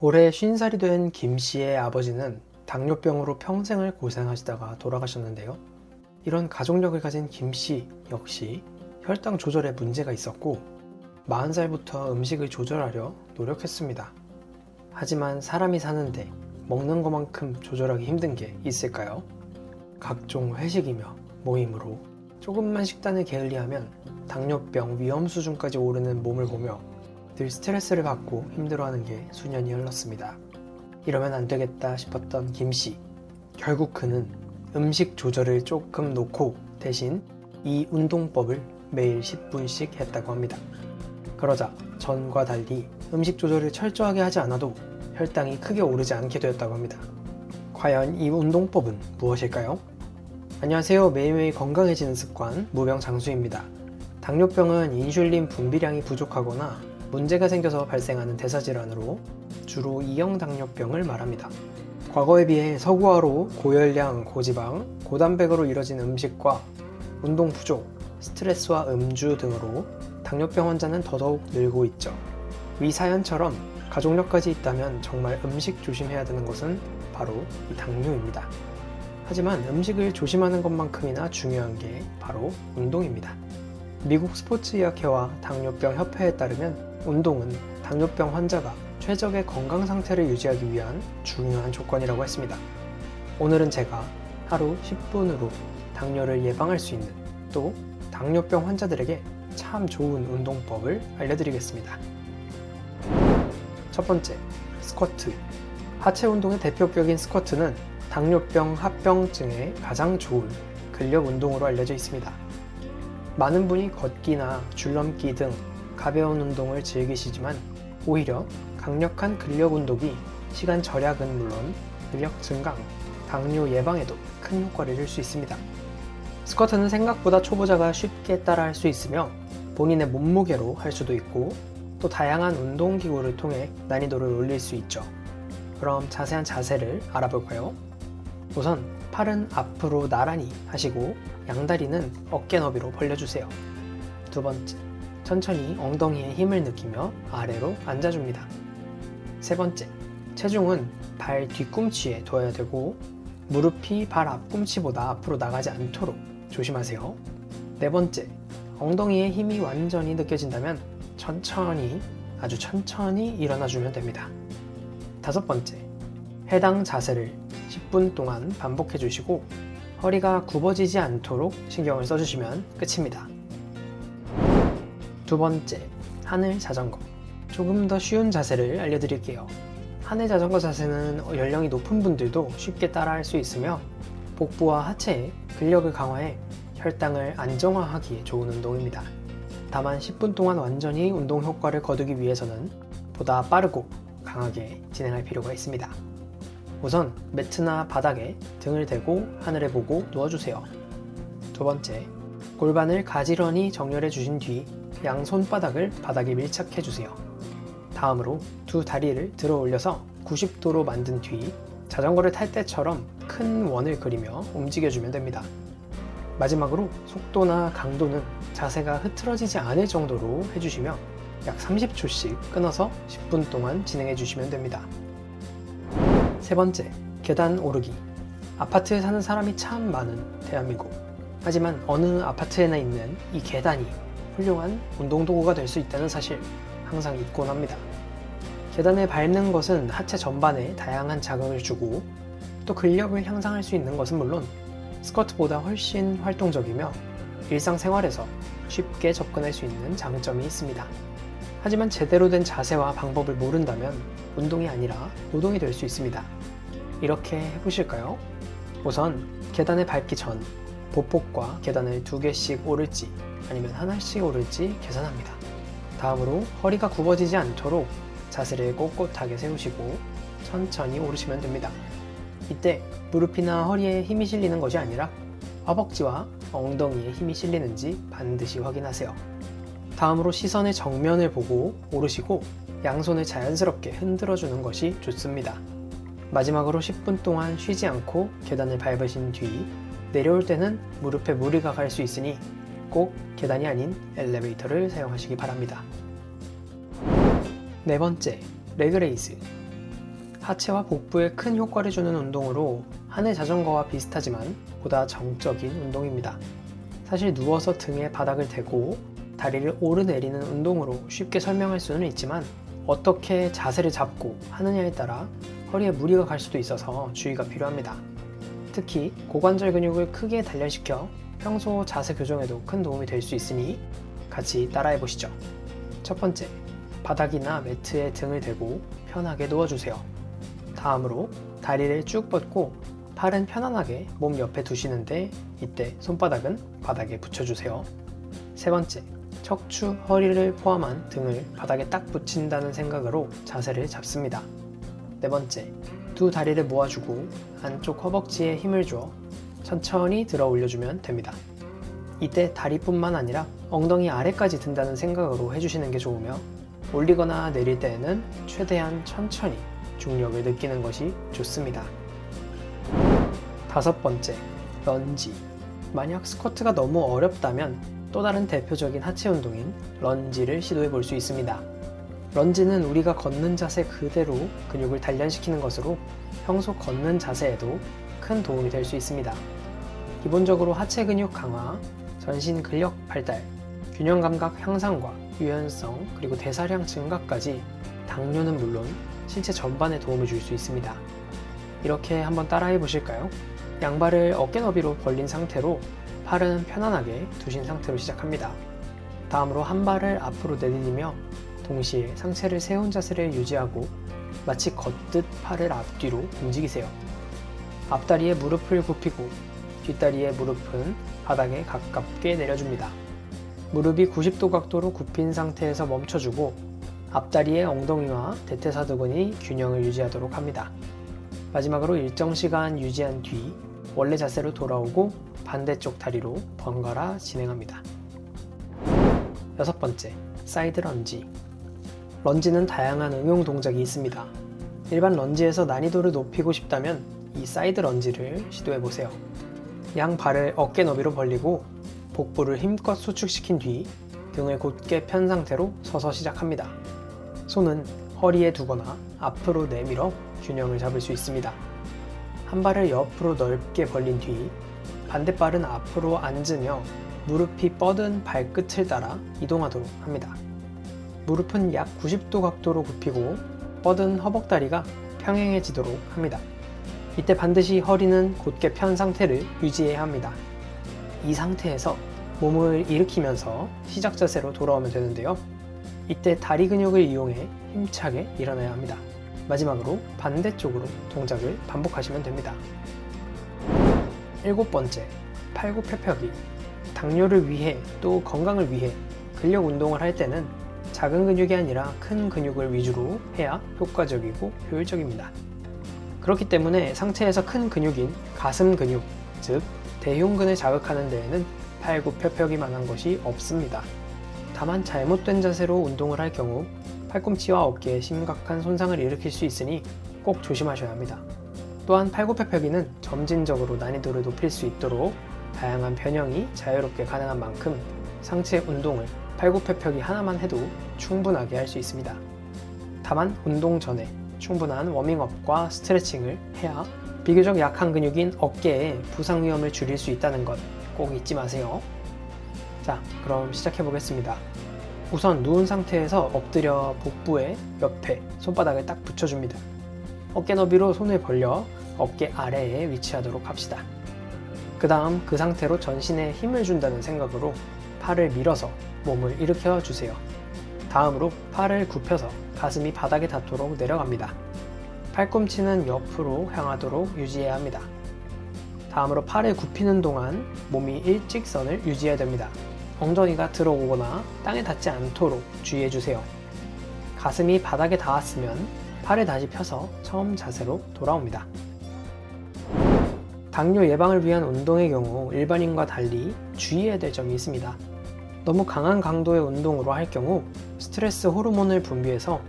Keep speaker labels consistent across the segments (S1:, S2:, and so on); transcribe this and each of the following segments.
S1: 올해 50살이 된 김 씨의 아버지는 당뇨병으로 평생을 고생하시다가 돌아가셨는데요. 이런 가족력을 가진 김 씨 역시 혈당 조절에 문제가 있었고 40살부터 음식을 조절하려 노력했습니다. 하지만 사람이 사는데 먹는 것만큼 조절하기 힘든 게 있을까요? 각종 회식이며 모임으로 조금만 식단을 게을리하면 당뇨병 위험 수준까지 오르는 몸을 보며 늘 스트레스를 받고 힘들어하는 게 수년이 흘렀습니다. 이러면 안 되겠다 싶었던 김 씨. 결국 그는 음식 조절을 조금 놓고 대신 이 운동법을 매일 10분씩 했다고 합니다. 그러자 전과 달리 음식 조절을 철저하게 하지 않아도 혈당이 크게 오르지 않게 되었다고 합니다. 과연 이 운동법은 무엇일까요? 안녕하세요. 매일매일 건강해지는 습관 무병장수입니다. 당뇨병은 인슐린 분비량이 부족하거나 문제가 생겨서 발생하는 대사질환으로 주로 2형 당뇨병을 말합니다. 과거에 비해 서구화로 고열량, 고지방, 고단백으로 이뤄진 음식과 운동 부족, 스트레스와 음주 등으로 당뇨병 환자는 더더욱 늘고 있죠. 위 사연처럼 가족력까지 있다면 정말 음식 조심해야 되는 것은 바로 이 당뇨입니다. 하지만 음식을 조심하는 것만큼이나 중요한 게 바로 운동입니다. 미국 스포츠의학회와 당뇨병 협회에 따르면 운동은 당뇨병 환자가 최적의 건강 상태를 유지하기 위한 중요한 조건이라고 했습니다. 오늘은 제가 하루 10분으로 당뇨를 예방할 수 있는 또 당뇨병 환자들에게 참 좋은 운동법을 알려드리겠습니다. 첫 번째, 스쿼트. 하체 운동의 대표격인 스쿼트는 당뇨병 합병증에 가장 좋은 근력 운동으로 알려져 있습니다. 많은 분이 걷기나 줄넘기 등 가벼운 운동을 즐기시지만 오히려 강력한 근력 운동이 시간 절약은 물론 근력 증강, 당뇨 예방에도 큰 효과를 줄 수 있습니다. 스쿼트는 생각보다 초보자가 쉽게 따라할 수 있으며 본인의 몸무게로 할 수도 있고 또 다양한 운동기구를 통해 난이도를 올릴 수 있죠. 그럼 자세한 자세를 알아볼까요? 우선 팔은 앞으로 나란히 하시고 양다리는 어깨 너비로 벌려주세요. 두 번째, 천천히 엉덩이에 힘을 느끼며 아래로 앉아줍니다. 세 번째, 체중은 발 뒤꿈치에 둬야 되고 무릎이 발 앞꿈치보다 앞으로 나가지 않도록 조심하세요. 네 번째, 엉덩이에 힘이 완전히 느껴진다면 천천히, 아주 천천히 일어나주면 됩니다. 다섯 번째, 해당 자세를 10분 동안 반복해 주시고 허리가 굽어지지 않도록 신경을 써주시면 끝입니다. 두 번째, 하늘 자전거. 조금 더 쉬운 자세를 알려드릴게요. 하늘 자전거 자세는 연령이 높은 분들도 쉽게 따라할 수 있으며 복부와 하체에 근력을 강화해 혈당을 안정화하기에 좋은 운동입니다. 다만 10분 동안 완전히 운동 효과를 거두기 위해서는 보다 빠르고 강하게 진행할 필요가 있습니다. 우선 매트나 바닥에 등을 대고 하늘을 보고 누워주세요. 두 번째, 골반을 가지런히 정렬해 주신 뒤 양손바닥을 바닥에 밀착해 주세요. 다음으로 두 다리를 들어 올려서 90도로 만든 뒤 자전거를 탈 때처럼 큰 원을 그리며 움직여주면 됩니다. 마지막으로 속도나 강도는 자세가 흐트러지지 않을 정도로 해주시며 약 30초씩 끊어서 10분 동안 진행해 주시면 됩니다. 세 번째, 계단 오르기. 아파트에 사는 사람이 참 많은 대한민국. 하지만 어느 아파트에나 있는 이 계단이 훌륭한 운동도구가 될 수 있다는 사실 항상 잊곤 합니다. 계단을 밟는 것은 하체 전반에 다양한 자극을 주고 또 근력을 향상할 수 있는 것은 물론 스쿼트보다 훨씬 활동적이며 일상생활에서 쉽게 접근할 수 있는 장점이 있습니다. 하지만 제대로 된 자세와 방법을 모른다면 운동이 아니라 노동이 될 수 있습니다. 이렇게 해보실까요? 우선 계단을 밟기 전 보폭과 계단을 2개씩 오를지 아니면 하나씩 오를지 계산합니다. 다음으로 허리가 굽어지지 않도록 자세를 꼿꼿하게 세우시고 천천히 오르시면 됩니다. 이때 무릎이나 허리에 힘이 실리는 것이 아니라 허벅지와 엉덩이에 힘이 실리는지 반드시 확인하세요. 다음으로 시선의 정면을 보고 오르시고 양손을 자연스럽게 흔들어주는 것이 좋습니다. 마지막으로 10분 동안 쉬지 않고 계단을 밟으신 뒤 내려올 때는 무릎에 무리가 갈 수 있으니 꼭 계단이 아닌 엘리베이터를 사용하시기 바랍니다. 네 번째, 레그레이스. 하체와 복부에 큰 효과를 주는 운동으로 하늘 자전거와 비슷하지만 보다 정적인 운동입니다. 사실 누워서 등에 바닥을 대고 다리를 오르내리는 운동으로 쉽게 설명할 수는 있지만 어떻게 자세를 잡고 하느냐에 따라 허리에 무리가 갈 수도 있어서 주의가 필요합니다. 특히 고관절 근육을 크게 단련시켜 평소 자세 교정에도 큰 도움이 될 수 있으니 같이 따라해 보시죠. 첫 번째, 바닥이나 매트에 등을 대고 편하게 누워주세요. 다음으로 다리를 쭉 뻗고 팔은 편안하게 몸 옆에 두시는데 이때 손바닥은 바닥에 붙여주세요. 세 번째, 척추, 허리를 포함한 등을 바닥에 딱 붙인다는 생각으로 자세를 잡습니다. 네 번째, 두 다리를 모아주고 안쪽 허벅지에 힘을 주어 천천히 들어 올려주면 됩니다. 이때 다리뿐만 아니라 엉덩이 아래까지 든다는 생각으로 해주시는 게 좋으며 올리거나 내릴 때에는 최대한 천천히 중력을 느끼는 것이 좋습니다. 다섯 번째, 런지. 만약 스쿼트가 너무 어렵다면 또 다른 대표적인 하체 운동인 런지를 시도해 볼 수 있습니다. 런지는 우리가 걷는 자세 그대로 근육을 단련시키는 것으로 평소 걷는 자세에도 큰 도움이 될 수 있습니다. 기본적으로 하체 근육 강화, 전신 근력 발달, 균형 감각 향상과 유연성 그리고 대사량 증가까지 당뇨는 물론 신체 전반에 도움을 줄 수 있습니다. 이렇게 한번 따라해 보실까요? 양발을 어깨 너비로 벌린 상태로 팔은 편안하게 두신 상태로 시작합니다. 다음으로 한 발을 앞으로 내디디며 동시에 상체를 세운 자세를 유지하고 마치 걷듯 팔을 앞뒤로 움직이세요. 앞다리에 무릎을 굽히고 뒷다리의 무릎은 바닥에 가깝게 내려줍니다. 무릎이 90도 각도로 굽힌 상태에서 멈춰주고 앞다리의 엉덩이와 대퇴사두근이 균형을 유지하도록 합니다. 마지막으로 일정 시간 유지한 뒤 원래 자세로 돌아오고 반대쪽 다리로 번갈아 진행합니다. 여섯 번째, 사이드 런지. 런지는 다양한 응용 동작이 있습니다. 일반 런지에서 난이도를 높이고 싶다면 이 사이드 런지를 시도해 보세요. 양 발을 어깨 너비로 벌리고 복부를 힘껏 수축시킨 뒤 등을 곧게 편 상태로 서서 시작합니다. 손은 허리에 두거나 앞으로 내밀어 균형을 잡을 수 있습니다. 한 발을 옆으로 넓게 벌린 뒤 반대발은 앞으로 앉으며 무릎이 뻗은 발끝을 따라 이동하도록 합니다. 무릎은 약 90도 각도로 굽히고 뻗은 허벅다리가 평행해지도록 합니다. 이때 반드시 허리는 곧게 편 상태를 유지해야 합니다. 이 상태에서 몸을 일으키면서 시작 자세로 돌아오면 되는데요. 이때 다리 근육을 이용해 힘차게 일어나야 합니다. 마지막으로 반대쪽으로 동작을 반복하시면 됩니다. 일곱 번째, 팔굽혀펴기. 당뇨를 위해 또 건강을 위해 근력 운동을 할 때는 작은 근육이 아니라 큰 근육을 위주로 해야 효과적이고 효율적입니다. 그렇기 때문에 상체에서 큰 근육인 가슴 근육, 즉 대흉근을 자극하는 데에는 팔굽혀펴기만한 것이 없습니다. 다만 잘못된 자세로 운동을 할 경우 팔꿈치와 어깨에 심각한 손상을 일으킬 수 있으니 꼭 조심하셔야 합니다. 또한 팔굽혀펴기는 점진적으로 난이도를 높일 수 있도록 다양한 변형이 자유롭게 가능한 만큼 상체 운동을 팔굽혀펴기 하나만 해도 충분하게 할 수 있습니다. 다만 운동 전에 충분한 워밍업과 스트레칭을 해야 비교적 약한 근육인 어깨에 부상 위험을 줄일 수 있다는 것 꼭 잊지 마세요. 자, 그럼 시작해 보겠습니다. 우선 누운 상태에서 엎드려 복부에 옆에 손바닥을 딱 붙여줍니다. 어깨 너비로 손을 벌려 어깨 아래에 위치하도록 합시다. 그 다음 그 상태로 전신에 힘을 준다는 생각으로 팔을 밀어서 몸을 일으켜 주세요. 다음으로 팔을 굽혀서 가슴이 바닥에 닿도록 내려갑니다. 팔꿈치는 옆으로 향하도록 유지해야 합니다. 다음으로 팔을 굽히는 동안 몸이 일직선을 유지해야 됩니다. 엉덩이가 들어오거나 땅에 닿지 않도록 주의해 주세요. 가슴이 바닥에 닿았으면 팔을 다시 펴서 처음 자세로 돌아옵니다. 당뇨 예방을 위한 운동의 경우 일반인과 달리 주의해야 될 점이 있습니다. 너무 강한 강도의 운동으로 할 경우 스트레스 호르몬을 분비해서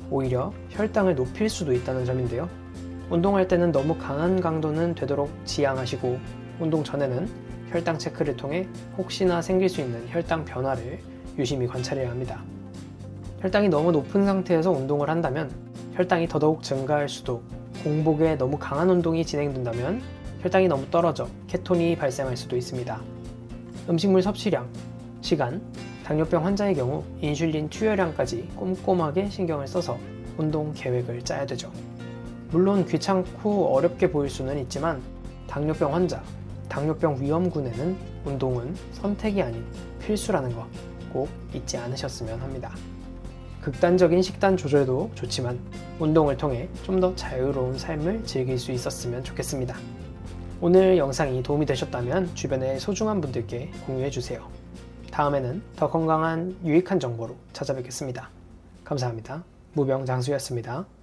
S1: 오히려 혈당을 높일 수도 있다는 점인데요. 운동할 때는 너무 강한 강도는 되도록 지양하시고 운동 전에는 혈당 체크를 통해 혹시나 생길 수 있는 혈당 변화를 유심히 관찰해야 합니다. 혈당이 너무 높은 상태에서 운동을 한다면 혈당이 더더욱 증가할 수도, 공복에 너무 강한 운동이 진행된다면 혈당이 너무 떨어져 케톤이 발생할 수도 있습니다. 음식물 섭취량, 시간, 당뇨병 환자의 경우 인슐린 투여량까지 꼼꼼하게 신경을 써서 운동 계획을 짜야 되죠. 물론 귀찮고 어렵게 보일 수는 있지만 당뇨병 환자, 당뇨병 위험군에는 운동은 선택이 아닌 필수라는 거 꼭 잊지 않으셨으면 합니다. 극단적인 식단 조절도 좋지만 운동을 통해 좀 더 자유로운 삶을 즐길 수 있었으면 좋겠습니다. 오늘 영상이 도움이 되셨다면 주변의 소중한 분들께 공유해주세요. 다음에는 더 건강한 유익한 정보로 찾아뵙겠습니다. 감사합니다. 무병장수였습니다.